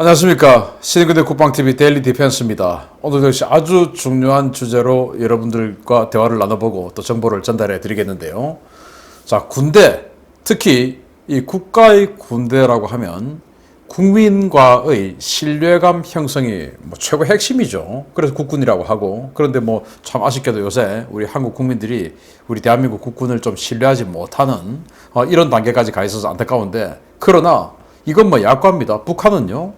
안녕하십니까. 신인근대 국방TV 데일리 디펜스입니다. 오늘도 역시 아주 중요한 주제로 여러분들과 대화를 나눠보고 또 정보를 전달해 드리겠는데요. 자, 군대, 특히 이 국가의 군대라고 하면 국민과의 신뢰감 형성이 최고 핵심이죠. 그래서 국군이라고 하고, 그런데 참 아쉽게도 요새 우리 한국 국민들이 우리 대한민국 국군을 좀 신뢰하지 못하는 이런 단계까지 가 있어서 안타까운데, 그러나 이건 약관입니다. 북한은요,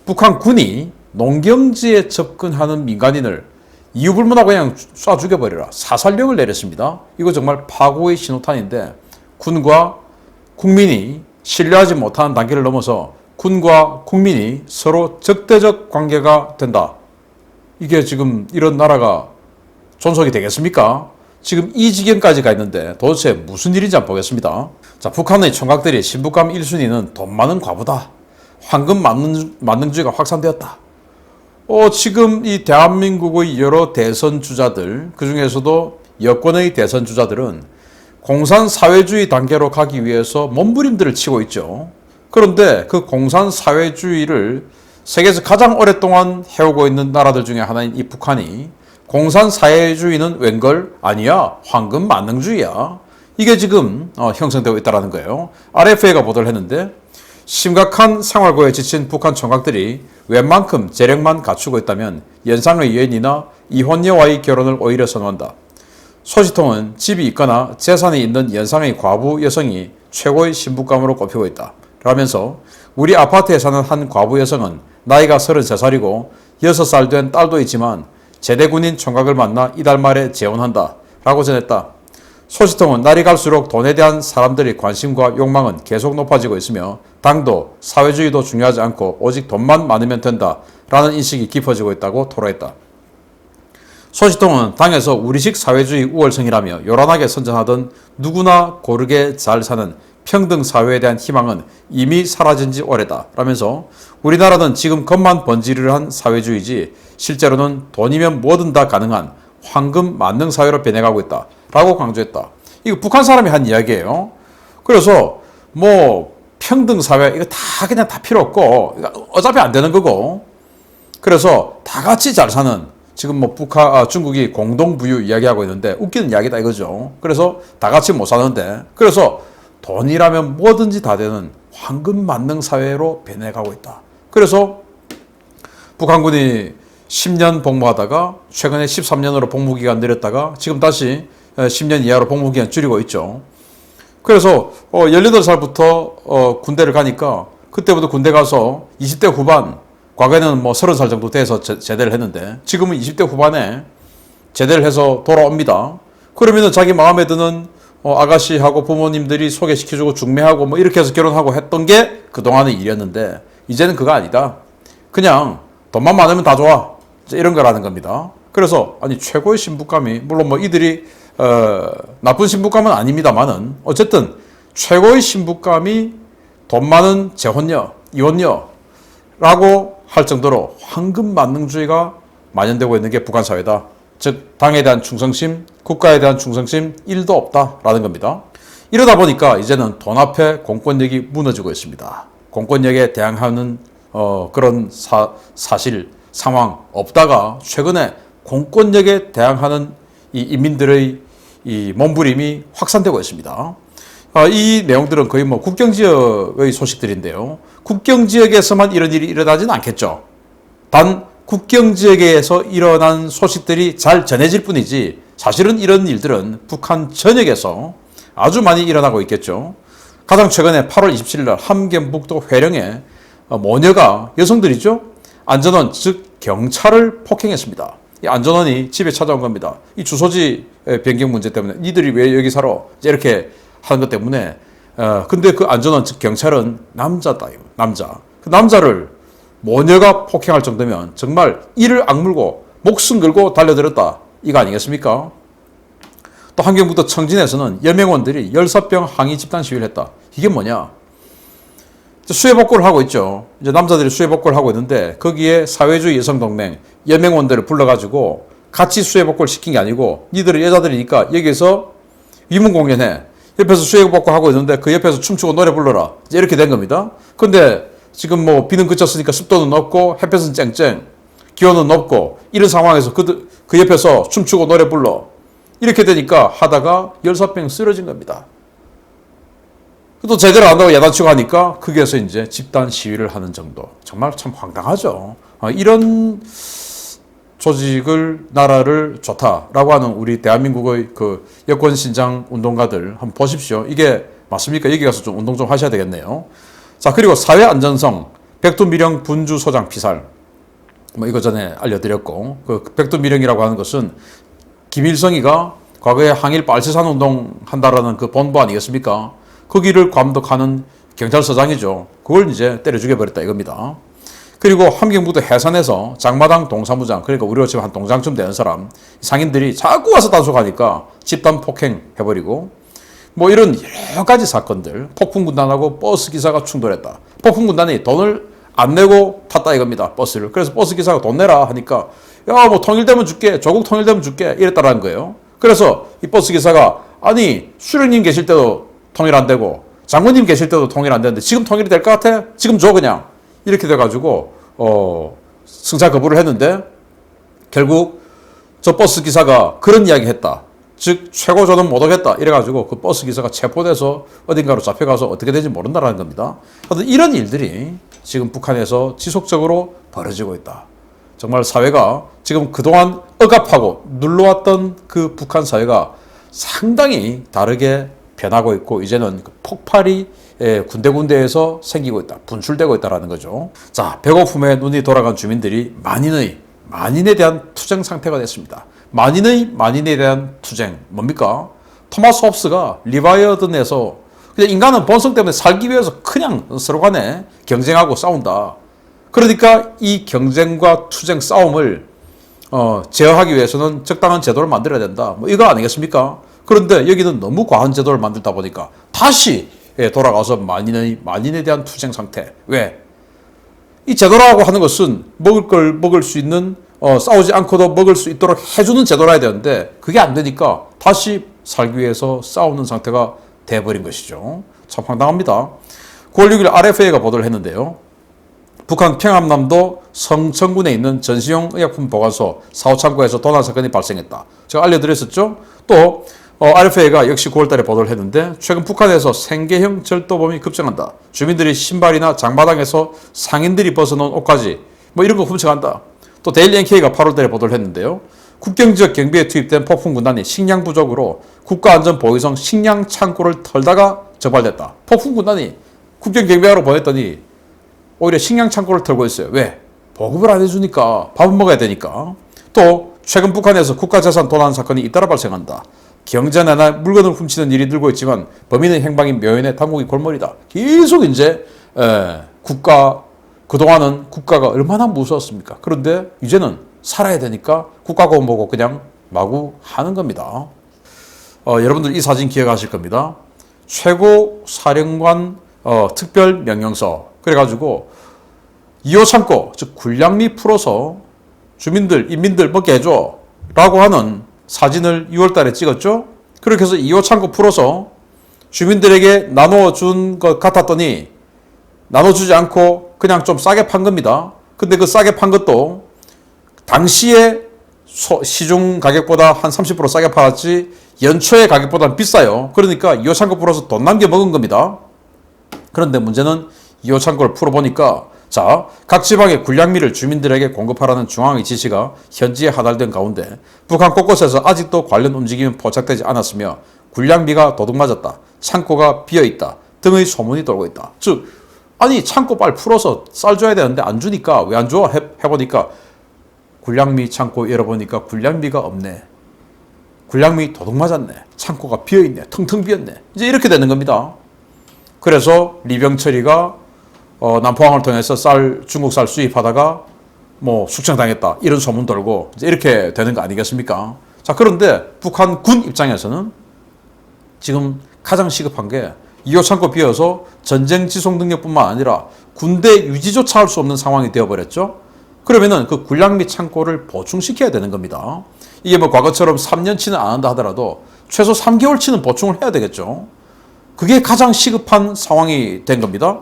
북한 군이 농경지에 접근하는 민간인을 이유불문하고 그냥 쏴 죽여버리라 사살령을 내렸습니다. 이거 정말 파고의 신호탄인데, 군과 국민이 신뢰하지 못하는 단계를 넘어서 군과 국민이 서로 적대적 관계가 된다. 이게 지금 이런 나라가 존속이 되겠습니까? 지금 이 지경까지 가 있는데 도대체 무슨 일인지 한번 보겠습니다. 자, 북한의 총각들이 신북감 1순위는 돈 많은 과부다, 황금 만능주의가 확산되었다. 지금 이 대한민국의 여러 대선 주자들, 그 중에서도 여권의 대선 주자들은 공산사회주의 단계로 가기 위해서 몸부림들을 치고 있죠. 그런데 그 공산사회주의를 세계에서 가장 오랫동안 해오고 있는 나라들 중에 하나인 이 북한이 공산사회주의는 웬걸? 아니야, 황금 만능주의야. 이게 지금 형성되고 있다는 거예요. RFA가 보도를 했는데, 심각한 생활고에 지친 북한 총각들이 웬만큼 재력만 갖추고 있다면 연상의 여인이나 이혼녀와의 결혼을 오히려 선호한다. 소식통은 집이 있거나 재산이 있는 연상의 과부 여성이 최고의 신부감으로 꼽히고 있다 라면서, 우리 아파트에 사는 한 과부 여성은 나이가 33살이고 6살 된 딸도 있지만 제대군인 총각을 만나 이달 말에 재혼한다 라고 전했다. 소식통은 날이 갈수록 돈에 대한 사람들의 관심과 욕망은 계속 높아지고 있으며 당도, 사회주의도 중요하지 않고 오직 돈만 많으면 된다 라는 인식이 깊어지고 있다고 토로했다. 소식통은 당에서 우리식 사회주의 우월성이라며 요란하게 선전하던 누구나 고르게 잘 사는 평등 사회에 대한 희망은 이미 사라진 지 오래다 라면서, 우리나라는 지금 겉만 번지르르한 사회주의지 실제로는 돈이면 뭐든 다 가능한 황금 만능 사회로 변해가고 있다 라고 강조했다. 이거 북한 사람이 한 이야기예요. 그래서 평등 사회 이거 그냥 다 필요 없고 어차피 안 되는 거고, 그래서 다 같이 잘 사는, 지금 중국이 공동부유 이야기하고 있는데 웃기는 이야기다 이거죠. 그래서 다 같이 못 사는데, 그래서 돈이라면 뭐든지 다 되는 황금 만능 사회로 변해가고 있다. 그래서 북한군이 10년 복무하다가 최근에 13년으로 복무기간 늘렸다가 지금 다시 10년 이하로 복무기간 줄이고 있죠. 그래서 18살부터 군대를 가니까 그때부터 군대 가서 20대 후반, 과거에는 30살 정도 돼서 제대를 했는데 지금은 20대 후반에 제대를 해서 돌아옵니다. 그러면은 자기 마음에 드는 아가씨하고 부모님들이 소개시켜주고 중매하고 이렇게 해서 결혼하고 했던 게 그동안의 일이었는데, 이제는 그거 아니다. 그냥 돈만 많으면 다 좋아, 이런 거라는 겁니다. 그래서 최고의 신부감이, 물론 이들이 나쁜 신부감은 아닙니다만은 어쨌든 최고의 신부감이 돈 많은 재혼녀, 이혼녀라고 할 정도로 황금 만능주의가 만연되고 있는 게 북한 사회다. 즉 당에 대한 충성심, 국가에 대한 충성심 1도 없다라는 겁니다. 이러다 보니까 이제는 돈 앞에 공권력이 무너지고 있습니다. 공권력에 대항하는 그런 사실, 상황 없다가 최근에 공권력에 대항하는 이 인민들의 이 몸부림이 확산되고 있습니다. 이 내용들은 거의 국경지역의 소식들인데요. 국경지역에서만 이런 일이 일어나지는 않겠죠. 단 국경지역에서 일어난 소식들이 잘 전해질 뿐이지 사실은 이런 일들은 북한 전역에서 아주 많이 일어나고 있겠죠. 가장 최근에 8월 27일 날 함경북도 회령에 모녀가, 여성들이죠, 안전원 즉 경찰을 폭행했습니다. 이 안전원이 집에 찾아온 겁니다. 이 주소지 변경 문제 때문에 니들이 왜 여기 살아? 이렇게 하는 것 때문에. 근데 그 안전원 즉 경찰은 남자다. 남자. 그 남자를 모녀가 폭행할 정도면 정말 이를 악물고 목숨 걸고 달려들었다, 이거 아니겠습니까? 또 함경북도 청진에서는 여명원들이 열사병 항의 집단 시위를 했다. 이게 뭐냐? 수해복구를 하고 있죠. 이제 남자들이 수해복구를 하고 있는데 거기에 사회주의 여성동맹 여명원들을 불러가지고 같이 수해복구를 시킨 게 아니고, 니들은 여자들이니까 여기서 위문공연해, 옆에서 수해복구 하고 있는데 그 옆에서 춤추고 노래 불러라, 이제 이렇게 된 겁니다. 근데 지금 뭐 비는 그쳤으니까 습도는 없고 햇볕은 쨍쨍, 기온은 높고 이런 상황에서 그 옆에서 춤추고 노래 불러. 이렇게 되니까 하다가 열사병 쓰러진 겁니다. 또 제대로 안 하고 야단치고 하니까 거기에서 이제 집단 시위를 하는 정도. 정말 참 황당하죠. 이런 조직을, 나라를 좋다라고 하는 우리 대한민국의 그 여권 신장 운동가들 한번 보십시오. 이게 맞습니까? 여기 가서 좀 운동 좀 하셔야 되겠네요. 자, 그리고 사회 안전성, 백두미령 분주 소장 피살. 뭐 이거 전에 알려드렸고, 그 백두미령이라고 하는 것은 김일성이가 과거에 항일 빨치산 운동 한다라는 그 본부 아니겠습니까? 거기를 감독하는 경찰서장이죠. 그걸 이제 때려 죽여버렸다 이겁니다. 그리고 함경북도 해산에서 장마당 동사무장, 그러니까 우리가 지금 한 동장쯤 되는 사람, 상인들이 자꾸 와서 단속하니까 집단 폭행해버리고, 뭐 이런 여러 가지 사건들, 폭풍군단하고 버스기사가 충돌했다. 폭풍군단이 돈을 안 내고 탔다 이겁니다, 버스를. 그래서 버스기사가 돈 내라 하니까, 야, 뭐 통일되면 줄게, 조국 통일되면 줄게, 이랬다라는 거예요. 그래서 이 버스기사가, 아니, 수령님 계실 때도 통일 안 되고, 장군님 계실 때도 통일 안 되는데, 지금 통일이 될 것 같아? 지금 줘, 그냥. 이렇게 돼가지고, 승차 거부를 했는데, 결국 저 버스기사가 그런 이야기 했다. 즉, 최고조는 못 오겠다. 이래가지고 그 버스기사가 체포돼서 어딘가로 잡혀가서 어떻게 될지 모른다라는 겁니다. 하여튼 이런 일들이 지금 북한에서 지속적으로 벌어지고 있다. 정말 사회가 지금 그동안 억압하고 눌러왔던 그 북한 사회가 상당히 다르게 변하고 있고, 이제는 그 폭발이 군데군데에서 생기고 있다. 분출되고 있다는 거죠. 자, 배고픔에 눈이 돌아간 주민들이 만인에 대한 투쟁 상태가 됐습니다. 만인에 대한 투쟁. 뭡니까? 토마스 홉스가 리바이어든에서 그냥 인간은 본성 때문에 살기 위해서 그냥 서로 간에 경쟁하고 싸운다. 그러니까 이 경쟁과 투쟁 싸움을 제어하기 위해서는 적당한 제도를 만들어야 된다. 뭐 이거 아니겠습니까? 그런데 여기는 너무 과한 제도를 만들다 보니까 다시 돌아가서 만인에 대한 투쟁 상태. 왜? 이 제도라고 하는 것은 먹을 걸 먹을 수 있는, 싸우지 않고도 먹을 수 있도록 해주는 제도라야 되는데 그게 안 되니까 다시 살기 위해서 싸우는 상태가 돼버린 것이죠. 참 황당합니다. 9월 6일 RFA가 보도를 했는데요. 북한 평암남도 성천군에 있는 전시용 의약품 보관소 사후창고에서 도난 사건이 발생했다. 제가 알려드렸었죠. 또 RFA가 역시 9월달에 보도를 했는데, 최근 북한에서 생계형 절도범이 급증한다. 주민들이 신발이나 장마당에서 상인들이 벗어놓은 옷까지 뭐 이런 거 훔쳐간다. 또 데일리 NK가 8월달에 보도를 했는데요. 국경지역 경비에 투입된 폭풍군단이 식량 부족으로 국가안전보위성 식량 창고를 털다가 적발됐다. 폭풍군단이 국경경비하러 보냈더니 오히려 식량 창고를 털고 있어요. 왜? 보급을 안 해주니까. 밥은 먹어야 되니까. 또 최근 북한에서 국가재산 도난 사건이 잇따라 발생한다. 경제내나 물건을 훔치는 일이 늘고 있지만 범인의 행방이 묘연해 당국이 골머리다. 계속 이제 그동안은 국가가 얼마나 무서웠습니까? 그런데 이제는 살아야 되니까 국가고 뭐고 그냥 마구 하는 겁니다. 여러분들 이 사진 기억하실 겁니다. 최고 사령관 특별 명령서. 그래가지고 2호 창고, 즉 군량미 풀어서 인민들 먹게 해줘 라고 하는 사진을 6월 달에 찍었죠. 그렇게 해서 2호 창고 풀어서 주민들에게 나눠준 것 같았더니 나눠주지 않고 그냥 좀 싸게 판 겁니다. 근데 그 싸게 판 것도 당시에 시중 가격보다 한 30% 싸게 팔았지 연초의 가격보다는 비싸요. 그러니까 2호 창고 풀어서 돈 남겨 먹은 겁니다. 그런데 문제는 2호 창고를 풀어보니까, 자, 각 지방의 군량미를 주민들에게 공급하라는 중앙의 지시가 현지에 하달된 가운데 북한 곳곳에서 아직도 관련 움직임은 포착되지 않았으며 군량미가 도둑맞았다, 창고가 비어있다 등의 소문이 돌고 있다. 즉, 아니 창고 빨리 풀어서 쌀 줘야 되는데 안 주니까 왜 안 줘? 해보니까 군량미 창고 열어보니까 군량미가 없네. 군량미 도둑맞았네. 창고가 비어있네. 텅텅 비었네. 이제 이렇게 되는 겁니다. 그래서 리병철이가 남포항을 통해서 중국 쌀 수입하다가 뭐 숙청당했다 이런 소문 돌고 이제 이렇게 되는 거 아니겠습니까? 자, 그런데 북한 군 입장에서는 지금 가장 시급한 게 2호 창고 비어서 전쟁 지속 능력뿐만 아니라 군대 유지조차 할 수 없는 상황이 되어버렸죠. 그러면은 그 군량미 창고를 보충시켜야 되는 겁니다. 이게 뭐 과거처럼 3년치는 안 한다 하더라도 최소 3개월치는 보충을 해야 되겠죠. 그게 가장 시급한 상황이 된 겁니다.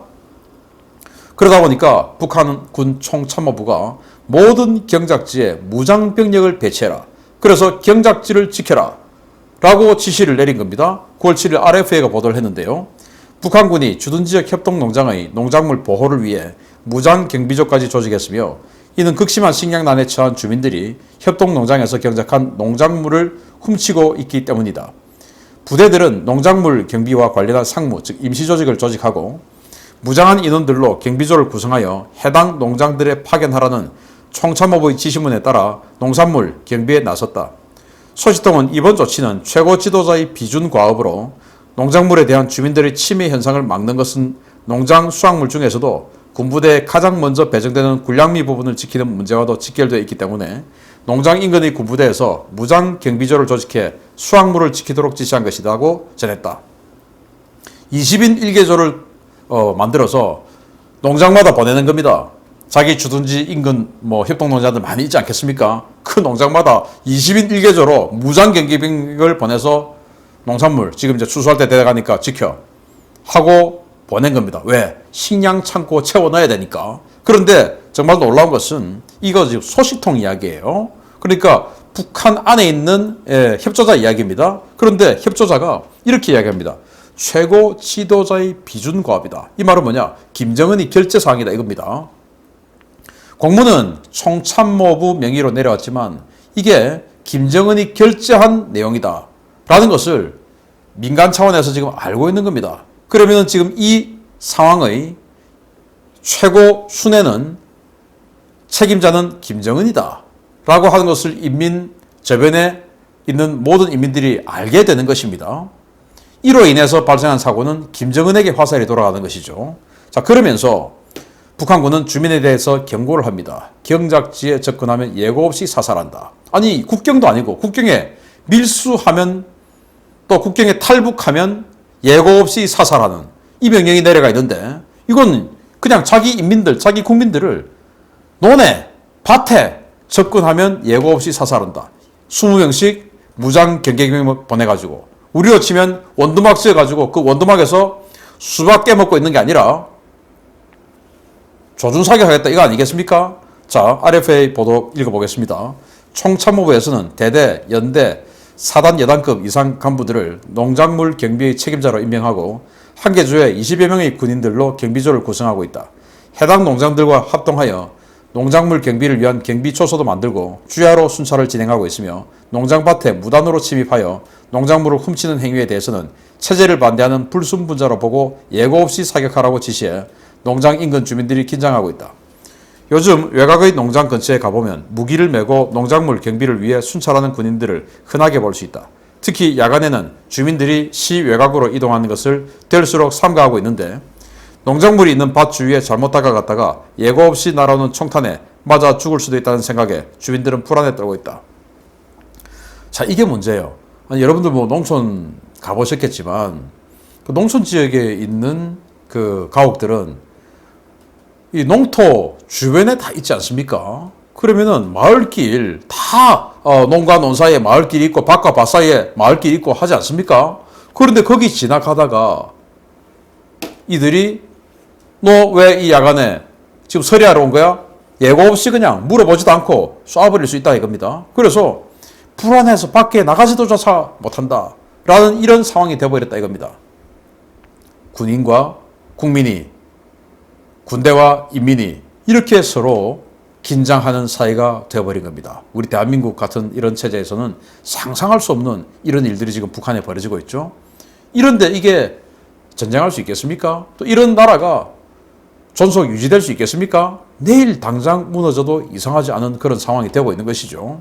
그러다 보니까 북한군 총참모부가 모든 경작지에 무장병력을 배치해라. 그래서 경작지를 지켜라. 라고 지시를 내린 겁니다. 9월 7일 RFA가 보도를 했는데요. 북한군이 주둔지역 협동농장의 농작물 보호를 위해 무장경비조까지 조직했으며 이는 극심한 식량난에 처한 주민들이 협동농장에서 경작한 농작물을 훔치고 있기 때문이다. 부대들은 농작물 경비와 관련한 상무, 즉 임시조직을 조직하고 무장한 인원들로 경비조를 구성하여 해당 농장들에 파견하라는 총참모부의 지시문에 따라 농산물 경비에 나섰다. 소식통은 이번 조치는 최고 지도자의 비준 과업으로 농작물에 대한 주민들의 침해 현상을 막는 것은 농장 수확물 중에서도 군부대에 가장 먼저 배정되는 군량미 부분을 지키는 문제와도 직결되어 있기 때문에 농장 인근의 군부대에서 무장 경비조를 조직해 수확물을 지키도록 지시한 것이라고 전했다. 20인 1개조를 만들어서 농장마다 보내는 겁니다. 자기 주둔지 인근 협동농장들 많이 있지 않겠습니까? 그 농장마다 20인 1개조로 무장 경비병을 보내서 농산물 지금 이제 추수할 때 되어가니까 지켜 하고 보낸 겁니다. 왜? 식량 창고 채워넣어야 되니까. 그런데 정말 놀라운 것은 이거 지금 소식통 이야기예요. 그러니까 북한 안에 있는 협조자 이야기입니다. 그런데 협조자가 이렇게 이야기합니다. 최고 지도자의 비준 과업이다. 이 말은 뭐냐? 김정은이 결재사항이다 이겁니다. 공문은 총참모부 명의로 내려왔지만 이게 김정은이 결재한 내용이다 라는 것을 민간 차원에서 지금 알고 있는 겁니다. 그러면 지금 이 상황의 최고 순회는 책임자는 김정은이다 라고 하는 것을 인민 저변에 있는 모든 인민들이 알게 되는 것입니다. 이로 인해서 발생한 사고는 김정은에게 화살이 돌아가는 것이죠. 자, 그러면서 북한군은 주민에 대해서 경고를 합니다. 경작지에 접근하면 예고 없이 사살한다. 아니 국경도 아니고 국경에 밀수하면 또 국경에 탈북하면 예고 없이 사살하는 이 명령이 내려가 있는데 이건 그냥 자기 인민들, 자기 국민들을 논에, 밭에 접근하면 예고 없이 사살한다. 20명씩 무장 경계병을 보내가지고 우리로 치면 원두막 지어가지고 그 원두막에서 수박 깨먹고 있는 게 아니라 조준사격하겠다 이거 아니겠습니까? 자, RFA 보도 읽어보겠습니다. 총참모부에서는 대대, 연대, 사단 여단급 이상 간부들을 농작물 경비의 책임자로 임명하고 한 개 주에 20여 명의 군인들로 경비조를 구성하고 있다. 해당 농장들과 합동하여 농작물 경비를 위한 경비 초소도 만들고 주야로 순찰을 진행하고 있으며 농장밭에 무단으로 침입하여 농작물을 훔치는 행위에 대해서는 체제를 반대하는 불순분자로 보고 예고 없이 사격하라고 지시해 농장 인근 주민들이 긴장하고 있다. 요즘 외곽의 농장 근처에 가보면 무기를 메고 농작물 경비를 위해 순찰하는 군인들을 흔하게 볼 수 있다. 특히 야간에는 주민들이 시 외곽으로 이동하는 것을 될수록 삼가하고 있는데 농작물이 있는 밭 주위에 잘못 다가갔다가 예고 없이 날아오는 총탄에 맞아 죽을 수도 있다는 생각에 주민들은 불안에 떨고 있다. 자, 이게 문제예요. 아니, 여러분들 농촌 가보셨겠지만 그 농촌 지역에 있는 그 가옥들은 이 농토 주변에 다 있지 않습니까? 그러면은 마을길 다 농가 논 사이에 마을길이 있고 밭과 밭 사이에 마을길이 있고 하지 않습니까? 그런데 거기 지나가다가 이들이 너 왜 이 야간에 지금 서리하러 온 거야? 예고 없이 그냥 물어보지도 않고 쏴버릴 수 있다 이겁니다. 그래서 불안해서 밖에 나가지도 조차 못한다 라는 이런 상황이 되어버렸다 이겁니다. 군인과 국민이, 군대와 인민이 이렇게 서로 긴장하는 사이가 되어버린 겁니다. 우리 대한민국 같은 이런 체제에서는 상상할 수 없는 이런 일들이 지금 북한에 벌어지고 있죠. 이런데 이게 전쟁할 수 있겠습니까? 또 이런 나라가 존속 유지될 수 있겠습니까? 내일 당장 무너져도 이상하지 않은 그런 상황이 되고 있는 것이죠.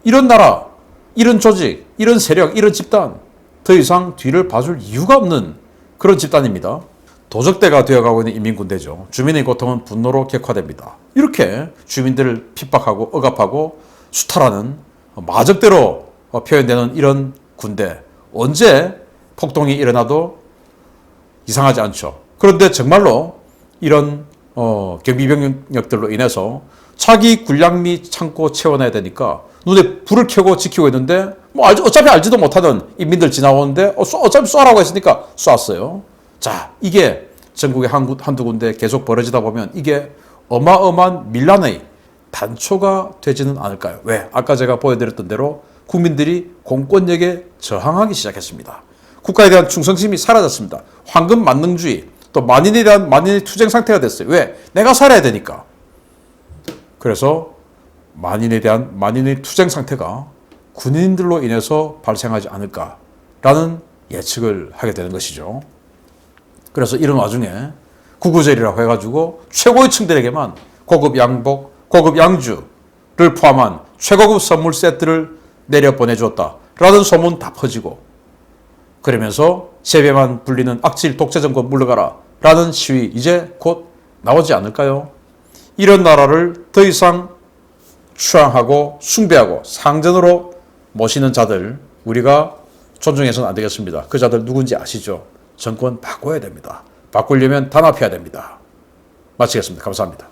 이런 나라, 이런 조직, 이런 세력, 이런 집단 더 이상 뒤를 봐줄 이유가 없는 그런 집단입니다. 도적대가 되어가고 있는 인민군대죠. 주민의 고통은 분노로 격화됩니다. 이렇게 주민들을 핍박하고 억압하고 수탈하는 마적대로 표현되는 이런 군대, 언제 폭동이 일어나도 이상하지 않죠. 그런데 정말로 이런 경비병력들로 인해서 자기 군량미 창고 채워놔야 되니까 눈에 불을 켜고 지키고 있는데 어차피 알지도 못하는 인민들 지나오는데 어차피 쏘라고 했으니까 쏘았어요. 자, 이게 전국에 한두 군데 계속 벌어지다 보면 이게 어마어마한 밀란의 단초가 되지는 않을까요? 왜? 아까 제가 보여드렸던 대로 국민들이 공권력에 저항하기 시작했습니다. 국가에 대한 충성심이 사라졌습니다. 황금 만능주의, 또 만인에 대한 만인의 투쟁 상태가 됐어요. 왜? 내가 살아야 되니까. 그래서 만인에 대한 만인의 투쟁 상태가 군인들로 인해서 발생하지 않을까라는 예측을 하게 되는 것이죠. 그래서 이런 와중에 구구절이라고 해가지고 최고의 층들에게만 고급 양복, 고급 양주를 포함한 최고급 선물 세트를 내려 보내주었다라는 소문 다 퍼지고, 그러면서 세배만 불리는 악질 독재 정권 물러가라 라는 시위 이제 곧 나오지 않을까요? 이런 나라를 더 이상 추앙하고 숭배하고 상전으로 모시는 자들, 우리가 존중해서는 안 되겠습니다. 그 자들 누군지 아시죠? 정권 바꿔야 됩니다. 바꾸려면 단합해야 됩니다. 마치겠습니다. 감사합니다.